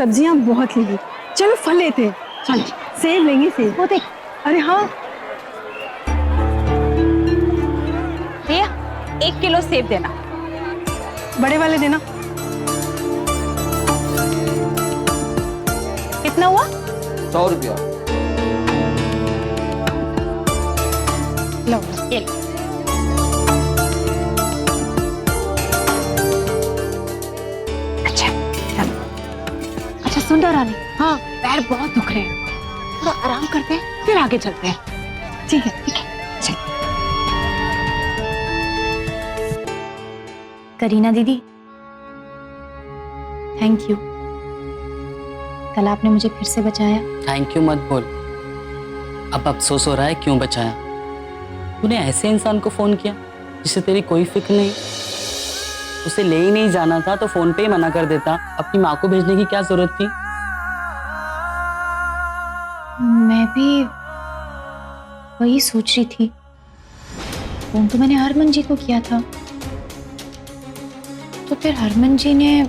सब्जियां बहुत लेंगी, चलो फल लेते हैं। चल सेब लेंगे, सेब। वो देख। अरे हाँ, भैया 1 किलो सेब देना। बड़े वाले देना। कितना हुआ? 100 रुपया। लो ये लो। अच्छा चलो। अच्छा सुन रानी, हाँ पैर बहुत दुख रहे हैं, थोड़ा आराम करते हैं फिर आगे चलते हैं। ठीक है चल। करीना दीदी, थैंक यू। कल आपने मुझे फिर से बचाया। थैंक यू मत बोल, अब अफसोस हो रहा है क्यों बचाया। तूने ऐसे इंसान को फोन किया जिसे तेरी कोई फिक्र नहीं। उसे ले ही नहीं जाना था तो फोन पे ही मना कर देता, अपनी माँ को भेजने की क्या जरूरत थी। मैं भी वही सोच रही थी, फोन तो मैंने हरमन जी को किया था, तो फिर हरमन जी ने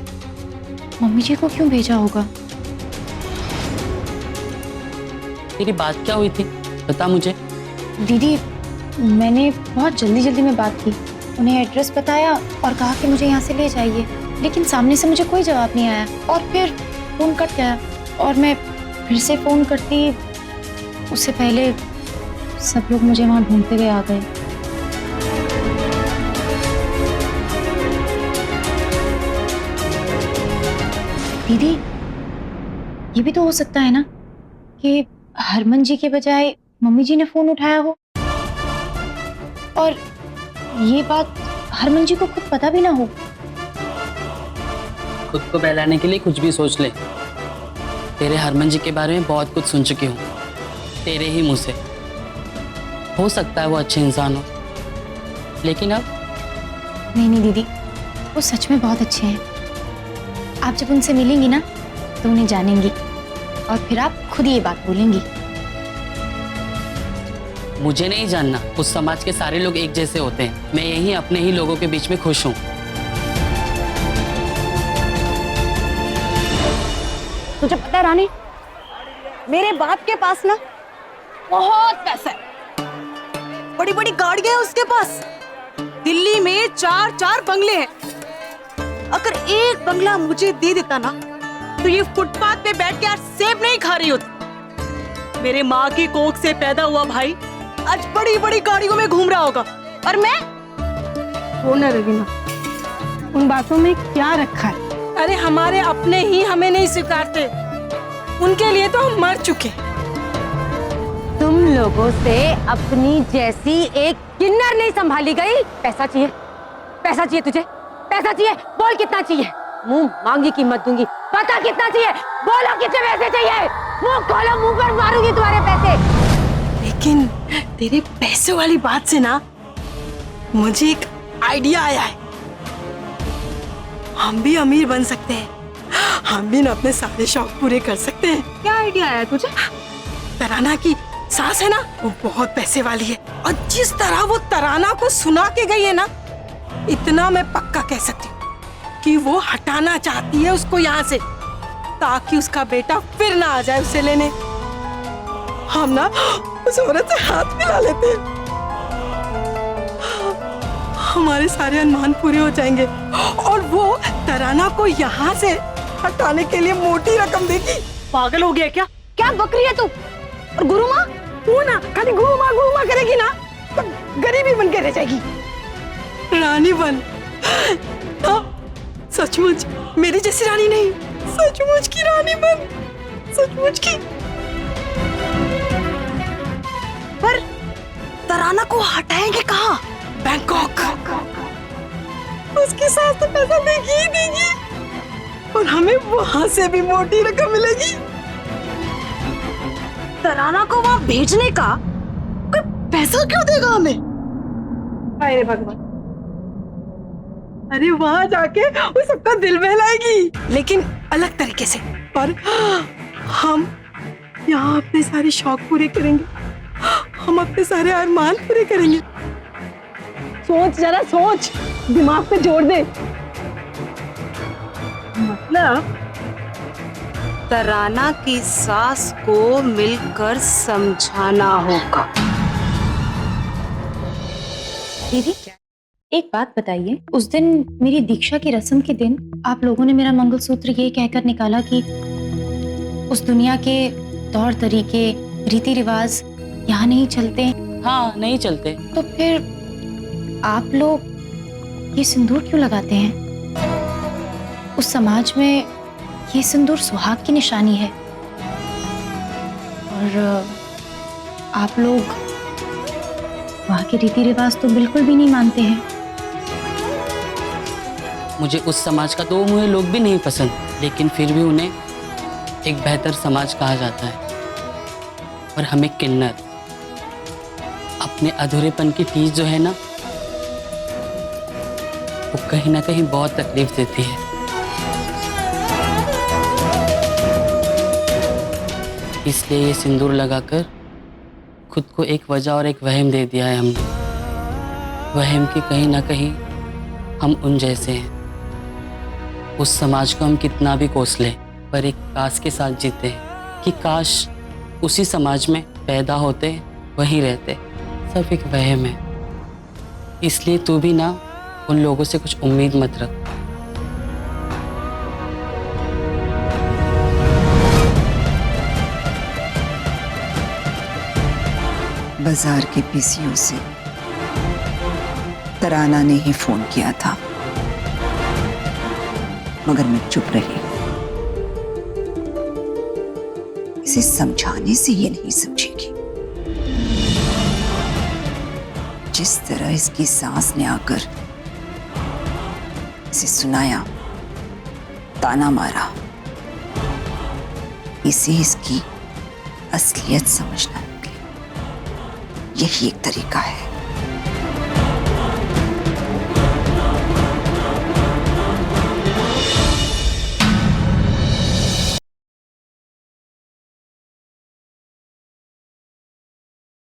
मम्मी जी को क्यों भेजा होगा? तेरी बात क्या हुई थी बता मुझे। दीदी मैंने बहुत जल्दी जल्दी में बात की, उन्हें एड्रेस बताया और कहा कि मुझे यहाँ से ले जाइए, लेकिन सामने से मुझे कोई जवाब नहीं आया और फिर फोन कट गया और मैं फिर से फोन करती उससे पहले सब लोग मुझे वहाँ ढूंढते हुए आ गए। दीदी ये भी तो हो सकता है ना कि हरमन जी के बजाय मम्मी जी ने फोन उठाया हो और ये बात हरमन जी को खुद पता भी ना हो। खुद को बहलाने के लिए कुछ भी सोच ले। तेरे हरमन जी के बारे में बहुत कुछ सुन चुकी हूँ तेरे ही मुंह से। हो सकता है वो अच्छे इंसान हो, लेकिन अब नहीं नहीं दीदी, वो सच में बहुत अच्छे हैं। आप जब उनसे मिलेंगी ना तो उन्हें जानेंगी और फिर आप खुद ये बात बोलेंगी। मुझे नहीं जानना, उस समाज के सारे लोग एक जैसे होते हैं। मैं यही अपने ही लोगों के बीच में खुश हूँ। तुझे पता है रानी, मेरे बाप के पास ना बहुत पैसा है, बड़ी बड़ी गाड़ियां हैं उसके पास। दिल्ली में 4-4 बंगले हैं। अगर एक बंगला मुझे दे देता ना तो ये फुटपाथ पे बैठ के आज सेब नहीं खा रही होती। मेरे माँ की कोख से पैदा हुआ भाई आज बड़ी बड़ी गाड़ियों में घूम रहा होगा और मैं। वो ना रवीना, उन बातों में क्या रखा है? अरे हमारे अपने ही हमें नहीं स्वीकारते, उनके लिए तो हम मर चुके। तुम लोगों से अपनी जैसी एक किन्नर नहीं संभाली गई। पैसा चाहिए, पैसा चाहिए तुझे, पैसा चाहिए, बोल कितना चाहिए। मुंह मांगी कीमत दूंगी, पता कितना चाहिए, बोलो कितने पैसे चाहिए। मुंह खोलो, मुंह पर मारूंगी तुम्हारे पैसे। लेकिन तेरे पैसे वाली बात से ना मुझे एक आइडिया आया है। हम भी अमीर बन सकते हैं, हम भी ना अपने सारे शौक पूरे कर सकते हैं। क्या आइडिया आया तुझे? तराना की सास है ना, वो बहुत पैसे वाली है और जिस तरह वो तराना को सुना के गई है ना, इतना मैं पक्का कह सकती हूँ कि वो हटाना चाहती है उसको यहाँ से, ताकि उसका बेटा फिर ना आ जाए उसे लेने। हम ना उस औरत से हाथ मिला लेते हैं, हमारे सारे अनुमान पूरे हो जाएंगे और वो तराना को यहाँ से हटाने के लिए मोटी रकम देगी। पागल हो गया क्या? क्या बकरी है तू? और गुरु माँ? तू ना खाली गुरु माँ करेगी ना तो गरीबी बन के रह जाएगी। रानी बन। हाँ, सचमुच मेरी जैसी रानी नहीं, सचमुच की रानी बन, सचमुच की। पर तराना को हटाएंगे कहाँ? बैंकॉक। उसकी सास तो पैसा देगी ही देगी और हमें वहां से भी मोटी रकम मिलेगी। तराना को वहां भेजने का कोई पैसा क्यों देगा हमें? अरे भगवान, अरे वहां जाके वो सबका दिल बहलाएगी, लेकिन अलग तरीके से। और हम यहाँ अपने सारे शौक पूरे करेंगे, हम अपने सारे अरमान पूरे करेंगे। सोच जरा, सोच, दिमाग पे जोर दे। मतलब तराना की सास को मिलकर समझाना होगा। दीदी एक बात बताइए, उस दिन मेरी दीक्षा की रस्म के दिन आप लोगों ने मेरा मंगलसूत्र ये कहकर निकाला कि उस दुनिया के तौर तरीके रीति रिवाज यहाँ नहीं चलते। हाँ, नहीं चलते। तो फिर आप लोग ये सिंदूर क्यों लगाते हैं? उस समाज में ये सिंदूर सुहाग की निशानी है और आप लोग वहाँ के रीति रिवाज तो बिल्कुल भी नहीं मानते हैं। मुझे उस समाज का दो मुँहे लोग भी नहीं पसंद, लेकिन फिर भी उन्हें एक बेहतर समाज कहा जाता है। और हमें किन्नर अपने अधूरेपन की चीज जो है ना, वो कहीं ना कहीं बहुत तकलीफ देती है। इसलिए ये सिंदूर लगाकर खुद को एक वजह और एक वहम दे दिया है हमने। वहम कि कहीं ना कहीं हम उन जैसे हैं। उस समाज को हम कितना भी कोस लें, पर एक काश के साथ जीते हैं कि काश उसी समाज में पैदा होते, वहीं रहते। सब एक वहम है। इसलिए तू भी ना उन लोगों से कुछ उम्मीद मत रख। बाजार के पीसीओ से तराना ने ही फोन किया था, मगर मैं चुप रही। इसे समझाने से ये नहीं समझेगी। जिस तरह इसकी सास ने आकर इसे सुनाया, ताना मारा, इसे इसकी असलियत समझना यही एक तरीका है।